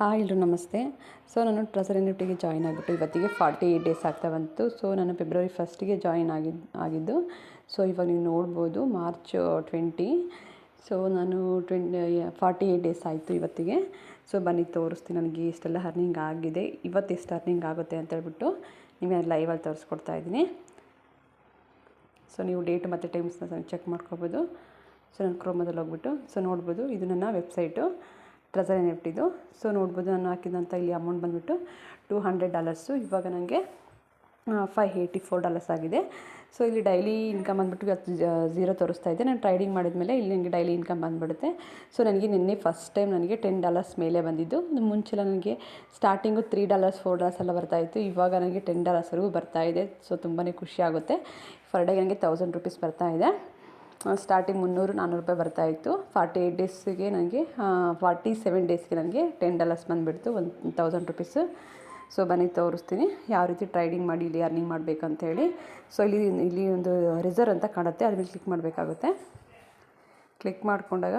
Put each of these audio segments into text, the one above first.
Hi ಎಲ್ಲರೂ ನಮಸ್ತೆ. So ನಾನು ಟ್ರೆಸರ್ ಯೂನಿಟಿಗೆ ಜಾಯಿನ್ ಆಗಿಬಿಟ್ಟು ಇವತ್ತಿಗೆ 48 ಡೇಸ್ ಆಗ್ತಾ ಬಂತು. ಸೊ ನಾನು ಫೆಬ್ರವರಿ 1ಗೆ ಜಾಯಿನ್ ಆಗಿದ್ದು. ಸೊ ಇವಾಗ ನೀವು ನೋಡ್ಬೋದು ಮಾರ್ಚ್ 20. ಸೊ ನಾನು 48 ಡೇಸ್ ಆಯಿತು ಇವತ್ತಿಗೆ. ಸೊ ಬನ್ನಿ ತೋರಿಸ್ತೀನಿ ನನಗೆ ಇಷ್ಟೆಲ್ಲ ಅರ್ನಿಂಗ್ ಆಗಿದೆ, ಇವತ್ತು ಎಷ್ಟು ಅರ್ನಿಂಗ್ ಆಗುತ್ತೆ ಅಂತ ಹೇಳ್ಬಿಟ್ಟು ನಿಮಗೆ ಲೈವಲ್ಲಿ ತೋರಿಸ್ಕೊಡ್ತಾ ಇದ್ದೀನಿ. ಸೊ ನೀವು ಡೇಟ್ ಮತ್ತು ಟೈಮ್ಸ್ನ ಚೆಕ್ ಮಾಡ್ಕೊಬೋದು. ಸೊ ನಾನು ಕ್ರೋಮದಲ್ಲಿ ಹೋಗ್ಬಿಟ್ಟು ನೋಡ್ಬೋದು, ಇದು ನನ್ನ ವೆಬ್ಸೈಟು ಟ್ರೆಸರ್ ಯೂನಿಟಿದು. ಸೊ ನೋಡ್ಬೋದು ನಾನು ಹಾಕಿದಂಥ ಇಲ್ಲಿ ಅಮೌಂಟ್ ಬಂದುಬಿಟ್ಟು $200. ಇವಾಗ ನನಗೆ $584 ಆಗಿದೆ. ಸೊ ಇಲ್ಲಿ ಡೈಲಿ ಇನ್ಕಮ್ ಬಂದುಬಿಟ್ಟು ಇವತ್ತು 0 ತೋರಿಸ್ತಾ ಇದೆ. ನಾನು ಟ್ರೇಡಿಂಗ್ ಮಾಡಿದ್ಮೇಲೆ ಇಲ್ಲಿ ನನಗೆ ಡೈಲಿ ಇನ್ಕಮ್ ಬಂದುಬಿಡುತ್ತೆ. ಸೊ ನನಗೆ ನಿನ್ನೆ ಫಸ್ಟ್ ಟೈಮ್ ನನಗೆ $10 ಮೇಲೆ ಬಂದಿದ್ದು. ಮುಂಚೆಲ್ಲ ನನಗೆ ಸ್ಟಾರ್ಟಿಂಗು $3 $4 ಎಲ್ಲ ಬರ್ತಾಯಿತ್ತು. ಇವಾಗ ನನಗೆ $10ವರೆಗೂ ಬರ್ತಾಯಿದೆ. ಸೊ ತುಂಬಾ ಖುಷಿ ಆಗುತ್ತೆ. ಪರ್ ಡೇಗೆ ನನಗೆ ₹1000 ಬರ್ತಾಯಿದೆ. ಸ್ಟಾರ್ಟಿಂಗ್ $300-400 ಬರ್ತಾಯಿತ್ತು. 48 ಡೇಸ್ಗೆ ನನಗೆ 47 ಡೇಸ್ಗೆ ನನಗೆ $10 ಬಂದುಬಿಡ್ತು, $1000. ಸೊ ಬನ್ನಿ ತೋರಿಸ್ತೀನಿ ಯಾವ ರೀತಿ ಟ್ರೇಡಿಂಗ್ ಮಾಡಿ ಇಲ್ಲಿ ಅರ್ನಿಂಗ್ ಮಾಡಬೇಕಂತೇಳಿ. ಸೊ ಇಲ್ಲಿ ಒಂದು ರಿಸರ್ವ್ ಅಂತ ಕಾಣುತ್ತೆ, ಅದ್ರ ಮೇಲೆ ಕ್ಲಿಕ್ ಮಾಡಬೇಕಾಗುತ್ತೆ. ಕ್ಲಿಕ್ ಮಾಡಿಕೊಂಡಾಗ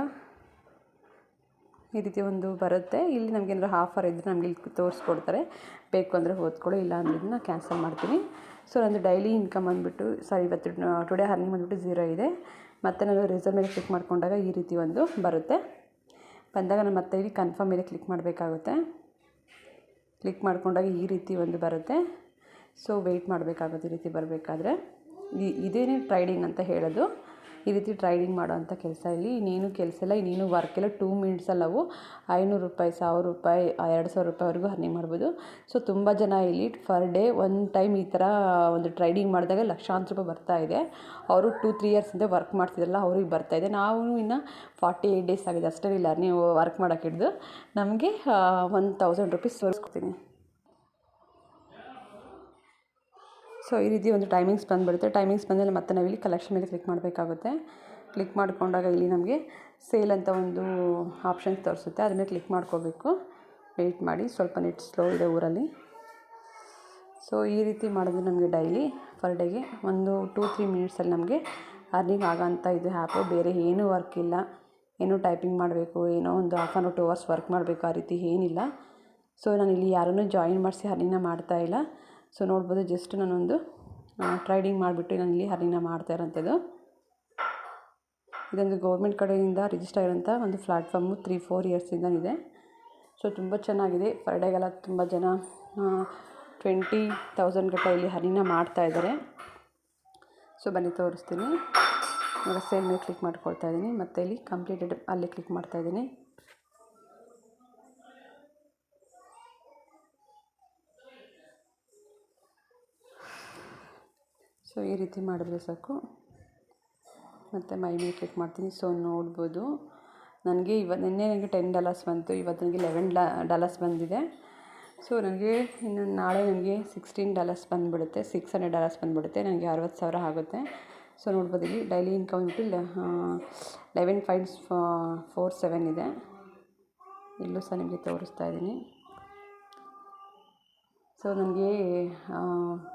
ಈ ರೀತಿ ಒಂದು ಬರುತ್ತೆ. ಇಲ್ಲಿ ನಮಗೇನಾದ್ರು ಆಫರ್ ಇದ್ದರೆ ನಮಗೆ ಇಲ್ಲಿ ತೋರಿಸ್ಕೊಡ್ತಾರೆ. ಬೇಕು ಅಂದರೆ ಓದ್ಕೊಳ್ಳಿ, ಇಲ್ಲ ಅಂದರೆ ಇದನ್ನ ಕ್ಯಾನ್ಸಲ್ ಮಾಡ್ತೀನಿ. ಸೊ ನಂದು ಡೈಲಿ ಇನ್ಕಮ್ ಬಂದುಬಿಟ್ಟು ಇವತ್ತು ಟುಡೇ ಅರ್ನಿಂಗ್ ಬಂದುಬಿಟ್ಟು 0 ಇದೆ. ಮತ್ತು ನಾನು ರಿಸರ್ವ್ ಮೇಲೆ ಕ್ಲಿಕ್ ಮಾಡಿಕೊಂಡಾಗ ಈ ರೀತಿ ಒಂದು ಬರುತ್ತೆ. ಬಂದಾಗ ನಾನು ಮತ್ತೆ ಇಲ್ಲಿ ಕನ್ಫರ್ಮ್ ಮೇಲೆ ಕ್ಲಿಕ್ ಮಾಡಬೇಕಾಗುತ್ತೆ. ಕ್ಲಿಕ್ ಮಾಡಿಕೊಂಡಾಗ ಈ ರೀತಿ ಒಂದು ಬರುತ್ತೆ. ಸೊ ವೆಯ್ಟ್ ಮಾಡಬೇಕಾಗುತ್ತೆ ಈ ರೀತಿ ಬರಬೇಕಾದ್ರೆ. ಇದೇನೇ ಟ್ರೇಡಿಂಗ್ ಅಂತ ಹೇಳೋದು. ಈ ರೀತಿ ಟ್ರೇಡಿಂಗ್ ಮಾಡೋ ಅಂಥ ಕೆಲಸ ಇಲ್ಲಿ ಇನ್ನೇನು ಕೆಲಸ ಇಲ್ಲ, ಇನ್ನೇನು ವರ್ಕ್ ಇಲ್ಲ. 2 ಮಿನಿಟ್ಸಲ್ಲಿ ನಾವು $500, $1000, $2000ವರೆಗೂ ಅರ್ನಿಂಗ್ ಮಾಡ್ಬೋದು. ಸೊ ತುಂಬ ಜನ ಇಲ್ಲಿ ಪರ್ ಡೇ ಒಂದು ಟೈಮ್ ಈ ಥರ ಒಂದು ಟ್ರೇಡಿಂಗ್ ಮಾಡಿದಾಗ ಲಕ್ಷಾಂತರ ರೂಪಾಯಿ ಬರ್ತಾಯಿದೆ. ಅವರು 2-3 ಇಯರ್ಸಿಂದ ವರ್ಕ್ ಮಾಡ್ತಿದ್ರಲ್ಲ ಅವ್ರಿಗೆ ಬರ್ತಾಯಿದೆ. ನಾವು ಇನ್ನು 48 ಡೇಸ್ ಆಗಿದೆ ಅಷ್ಟೇ ಇಲ್ಲ ನೀವು ವರ್ಕ್ ಮಾಡೋಕ್ಕೆ ಹಿಡಿದು ನಮಗೆ $1000 ತೋರಿಸ್ಕೊಡ್ತೀನಿ. ಸೊ ಈ ರೀತಿ ಒಂದು ಟೈಮಿಂಗ್ಸ್ ಬಂದುಬಿಡುತ್ತೆ. ಟೈಮಿಂಗ್ಸ್ ಬಂದಮೇಲೆ ಮತ್ತೆ ನಾವಿಲ್ಲಿ ಕಲೆಕ್ಷನ್ ಮೇಲೆ ಕ್ಲಿಕ್ ಮಾಡಬೇಕಾಗುತ್ತೆ. ಕ್ಲಿಕ್ ಮಾಡಿಕೊಂಡಾಗ ಇಲ್ಲಿ ನಮಗೆ ಸೇಲ್ ಅಂತ ಒಂದು ಆಪ್ಷನ್ಸ್ ತೋರಿಸುತ್ತೆ, ಅದ್ರ ಮೇಲೆ ಕ್ಲಿಕ್ ಮಾಡ್ಕೋಬೇಕು. ವೆಯ್ಟ್ ಮಾಡಿ, ಸ್ವಲ್ಪ ನೆಟ್ ಸ್ಲೋ ಇದೆ ಊರಲ್ಲಿ. ಸೊ ಈ ರೀತಿ ಮಾಡಿದ್ರೆ ನಮಗೆ ಡೈಲಿ ಪರ್ ಡೇಗೆ ಒಂದು 2-3 ಮಿನಿಟ್ಸಲ್ಲಿ ನಮಗೆ ಅರ್ನಿಂಗ್ ಆಗೋಂಥ ಇದು ಆ್ಯಪು. ಬೇರೆ ಏನೂ ವರ್ಕ್ ಇಲ್ಲ, ಏನೂ ಟೈಪಿಂಗ್ ಮಾಡಬೇಕು, ಏನೋ ಒಂದು 1 or 2 hours ವರ್ಕ್ ಮಾಡಬೇಕು, ಆ ರೀತಿ ಏನಿಲ್ಲ. ಸೊ ನಾನಿಲ್ಲಿ ಯಾರನ್ನೂ ಜಾಯಿನ್ ಮಾಡಿಸಿ ಅರ್ನಿಂಗ್ನ ಮಾಡ್ತಾಯಿಲ್ಲ. ಸೊ ನೋಡ್ಬೋದು, ಜಸ್ಟ್ ನಾನೊಂದು ಟ್ರೇಡಿಂಗ್ ಮಾಡಿಬಿಟ್ಟು ನಾನಿಲ್ಲಿ ಅರ್ನಿಂಗ್ನ ಮಾಡ್ತಾ ಇರೋಂಥದ್ದು. ಇದೊಂದು ಗೌರ್ಮೆಂಟ್ ಕಡೆಯಿಂದ ರಿಜಿಸ್ಟರ್ ಆಗಿರೋಂಥ ಒಂದು ಪ್ಲ್ಯಾಟ್ಫಾರ್ಮು 3-4 ಇಯರ್ಸಿಂದ ಇದೆ. ಸೊ ತುಂಬ ಚೆನ್ನಾಗಿದೆ. ಪರ್ ಡೇಗೆಲ್ಲ ತುಂಬ ಜನ 20,000 ಗಟ್ಟಲೆ ಇಲ್ಲಿ ಅರ್ನಿಂಗ್ನ ಮಾಡ್ತಾಯಿದ್ದಾರೆ. ಸೊ ಬನ್ನಿ ತೋರಿಸ್ತೀನಿ. ಇವಾಗ ಸೇಲ್ ಮೇಲೆ ಕ್ಲಿಕ್ ಮಾಡ್ಕೊಳ್ತಾ ಇದ್ದೀನಿ. ಮತ್ತು ಇಲ್ಲಿ ಕಂಪ್ಲೀಟೆಡ್ ಅಲ್ಲಿ ಕ್ಲಿಕ್ ಮಾಡ್ತಾಯಿದ್ದೀನಿ. ಸೊ ಈ ರೀತಿ ಮಾಡಿದ್ರೆ ಸಾಕು. ಮತ್ತು ಮೈ ಮೇಲೆ ಕ್ಲಿಕ್ ಮಾಡ್ತೀನಿ. ಸೊ ನೋಡ್ಬೋದು ನನಗೆ ನಿನ್ನೆ ನನಗೆ $10 ಬಂತು, ಇವತ್ತು ನನಗೆ $11 ಬಂದಿದೆ. ಸೊ ನನಗೆ ಇನ್ನು ನಾಳೆ ನನಗೆ $16 ಬಂದುಬಿಡುತ್ತೆ, $600 ಬಂದುಬಿಡುತ್ತೆ. ನನಗೆ 60,000 ಆಗುತ್ತೆ. ಸೊ ನೋಡ್ಬೋದು ಇಲ್ಲಿ ಡೈಲಿ ಇನ್ಕಮ್ ಬಂದುಬಿಟ್ಟು 11.47 ಇದೆ. ಇಲ್ಲೂ ಸಹ ನಿಮಗೆ ತೋರಿಸ್ತಾ ಇದ್ದೀನಿ. ಸೊ ನನಗೆ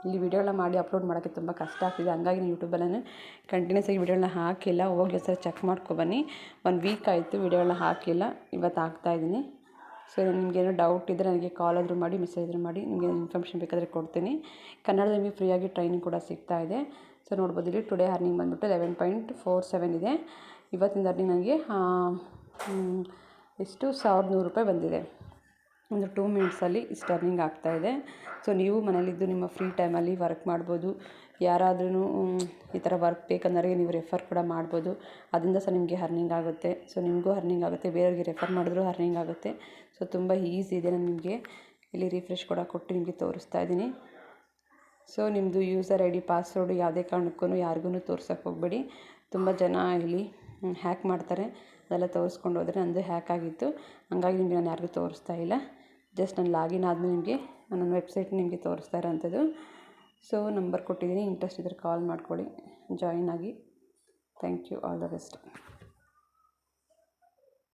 ಇಲ್ಲಿ ವಿಡಿಯೋಗಳನ್ನ ಮಾಡಿ ಅಪ್ಲೋಡ್ ಮಾಡೋಕ್ಕೆ ತುಂಬ ಕಷ್ಟ ಆಗ್ತಿದೆ. ಹಂಗಾಗಿ ನಾನು ಯೂಟ್ಯೂಬಲ್ಲೇ ಕಂಟಿನ್ಯೂಸ್ ಆಗಿ ವಿಡಿಯೋಗಳನ್ನ ಹಾಕಿಲ್ಲ. ಹೋಗಿ ಸರ್ ಚೆಕ್ ಮಾಡ್ಕೊಬನ್ನಿ. 1 ವೀಕ್ ಆಯಿತು ವಿಡಿಯೋಗಳನ್ನ ಹಾಕಿಲ್ಲ, ಇವತ್ತು ಹಾಕ್ತಾಯಿದ್ದೀನಿ. ಸೊ ನಿಮಗೇನೋ ಡೌಟ್ ಇದ್ದರೆ ನನಗೆ ಕಾಲ್ ಆದರೂ ಮಾಡಿ, ಮೆಸೇಜ್ ಆದರೂ ಮಾಡಿ, ನಿಮಗೆ ಇನ್ಫಾರ್ಮೇಷನ್ ಬೇಕಾದರೆ ಕೊಡ್ತೀನಿ. ಕನ್ನಡದಲ್ಲಿ ನಿಮಗೆ ಫ್ರೀಯಾಗಿ ಟ್ರೈನಿಂಗ್ ಕೂಡ ಸಿಗ್ತಾ ಇದೆ. ಸೊ ನೋಡ್ಬೋದು ಇಲ್ಲಿ ಟುಡೇ ಅರ್ನಿಂಗ್ ಬಂದುಬಿಟ್ಟು 11.47 ಇದೆ. ಇವತ್ತಿನ ಅರ್ನಿಂಗ್ ನನಗೆ ಎಷ್ಟು $1,100 ಬಂದಿದೆ. ಒಂದು 2 ಮಿನಿಟ್ಸಲ್ಲಿ ಇಷ್ಟು ಅರ್ನಿಂಗ್ ಆಗ್ತಾಯಿದೆ. ಸೊ ನೀವು ಮನೇಲಿದ್ದು ನಿಮ್ಮ ಫ್ರೀ ಟೈಮಲ್ಲಿ ವರ್ಕ್ ಮಾಡ್ಬೋದು. ಯಾರಾದ್ರೂ ಈ ಥರ ವರ್ಕ್ ಬೇಕಂದ್ರೆ ನೀವು ರೆಫರ್ ಕೂಡ ಮಾಡ್ಬೋದು. ಅದರಿಂದ ಸಹ ನಿಮಗೆ ಅರ್ನಿಂಗ್ ಆಗುತ್ತೆ. ಸೊ ನಿಮಗೂ ಅರ್ನಿಂಗ್ ಆಗುತ್ತೆ, ಬೇರೆಯವ್ರಿಗೆ ರೆಫರ್ ಮಾಡಿದ್ರೂ ಅರ್ನಿಂಗ್ ಆಗುತ್ತೆ. ಸೊ ತುಂಬ ಈಸಿ ಇದೆ. ನಾನು ನಿಮಗೆ ಇಲ್ಲಿ ರಿಫ್ರೆಶ್ ಕೂಡ ಕೊಟ್ಟು ನಿಮಗೆ ತೋರಿಸ್ತಾ ಇದ್ದೀನಿ. ಸೊ ನಿಮ್ಮದು ಯೂಸರ್ ID ಪಾಸ್ವರ್ಡು ಯಾವುದೇ ಕಾರಣಕ್ಕೂ ಯಾರಿಗೂ ತೋರ್ಸೋಕ್ಕೆ ಹೋಗಬೇಡಿ. ತುಂಬ ಜನ ಇಲ್ಲಿ ಹ್ಯಾಕ್ ಮಾಡ್ತಾರೆ. ಅದೆಲ್ಲ ತೋರಿಸ್ಕೊಂಡು ಹೋದರೆ ನಂದು ಹ್ಯಾಕ್ ಆಗಿತ್ತು, ಹಂಗಾಗಿ ನಿಮಗೆ ನಾನು ಯಾರಿಗೂ ತೋರಿಸ್ತಾ ಇಲ್ಲ. ಜಸ್ಟ್ ನಾನು ಲಾಗಿನ್ ಆದಮೇಲೆ ನಿಮಗೆ ನನ್ನ ವೆಬ್ಸೈಟ್ ನಿಮಗೆ ತೋರಿಸ್ತಾ ಇರೋಂಥದ್ದು. ಸೊ ನಂಬರ್ ಕೊಟ್ಟಿದ್ದೀನಿ, ಇಂಟ್ರೆಸ್ಟ್ ಇದ್ದರೆ ಕಾಲ್ ಮಾಡ್ಕೊಳ್ಳಿ, ಜಾಯಿನ್ ಆಗಿ. Thank you, all the best.